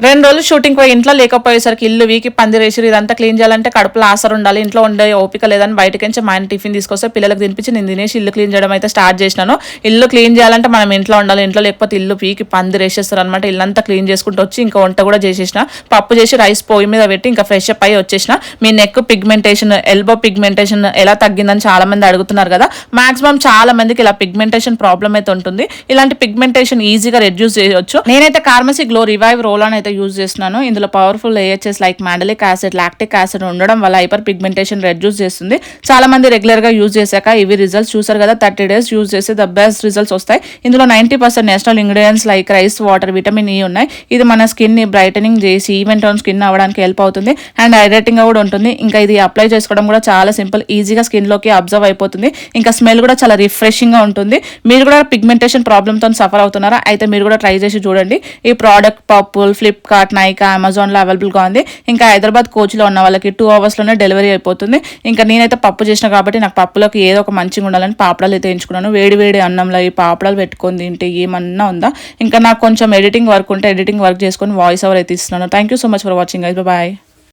2 రోజులు షూటింగ్ పోయి ఇంట్లో లేకపోయేసరికి ఇల్లు వీకి పందిరేసిరు. ఇదంతా క్లీన్ చేయాలంటే కడుపులో ఆసరు ఉండాలి. ఇంట్లో ఉండే ఓపిక లేదని బయటకించి మా ఆయన టిఫిన్ తీసుకొస్తే పిల్లలకు తినిపించి నేను తినేసి ఇల్లు క్లీన్ చేయడం అయితే స్టార్ట్ చేసినాను. ఇల్లు క్లీన్ చేయాలంటే మనం ఇంట్లో ఉండాలి. ఇంట్లో లేకపోతే ఇల్లు పీకి పందిరేసేస్తారు అనమాట. ఇల్లంతా క్లీన్ చేసుకుంటూ వచ్చి ఇంకా వంట కూడా చేసేసిన. పప్పు చేసి రైస్ పొయ్యి మీద పెట్టి ఇంకా ఫ్రెష్ అప్ అయ్యి వచ్చేసిన. మీ నెక్ పిగ్మెంటేషన్, ఎల్బో పిగ్మెంటేషన్ ఎలా తగ్గిందని చాలా మంది అడుగుతున్నారు కదా. మాక్సిమం చాలా మందికి ఇలా పిగ్మెంటేషన్ ప్రాబ్లం అయితే ఉంటుంది. ఇలాంటి పిగ్మెంటేషన్ ఈజీగా రెడ్యూస్ చేయవచ్చు. నేనైతే కార్మసీ గ్లో రివైవ్ రోల్ అని అయితే యూజ్ చేస్తున్నాను. ఇందులో powerful AHS like mandelic acid, lactic acid ఉండడం వల్ల హైపర్ పిగ్మెంటేషన్ రెడ్యూస్ చేస్తుంది. చాలా మంది రెగ్యులర్ గా యూజ్ చేశాక ఇవి రిజల్ట్స్ చూసారు కదా. 30 days యూజ్ చేస్తే ద బెస్ట్ రిజల్ట్స్ వస్తాయి. ఇందులో 90% national ingredients like rice water, vitamin E ఉన్నాయి. ఇది మన స్కిన్ ని బ్రైటనింగ్ చేసి ఈవెన్ టోన్ స్కిన్ అవ్వడానికి హెల్ప్ అవుతుంది అండ్ హైడ్రేటింగ్ గా కూడా ఉంటుంది. ఇంకా ఇది అప్లై చేసుకోవడం కూడా చాలా సింపుల్, ఈజీగా స్కిన్ లోకి అబ్జర్వ్ అయిపోతుంది. ఇంకా స్మెల్ కూడా చాలా రిఫ్రెషింగ్ గా ఉంటుంది. మీరు కూడా పిగ్మెంటేషన్ ప్రాబ్లమ్ తో సఫర్ అవుతున్నారా? అయితే మీరు కూడా ట్రై చేసి చూడండి. ఈ ప్రోడక్ట్ పర్పుల్, ఫ్లిప్కార్ట్, నైకా, అమెజాన్లో అవైలబుల్గా ఉంది. ఇంకా హైదరాబాద్ కోచ్లో ఉన్న వాళ్ళకి 2 hours లోనే డెలివరీ అయిపోతుంది. ఇంకా నేనైతే పప్పు చేసిన కాబట్టి నాకు పప్పులోకి ఏదో ఒక మంచిగా ఉండాలని పాపడాలు అయితే ఎంచుకున్నాను. వేడి వేడి అన్నంలో ఈ పాపడాలు పెట్టుకొని తింటే ఏమన్నా ఉందా. ఇంకా నాకు కొంచెం ఎడిటింగ్ వర్క్ ఉంటే ఎడిటింగ్ వర్క్ చేసుకొని వాయిస్ ఓవర్ అయితే ఇస్తున్నాను. Thank you so much for watching guys. Bye.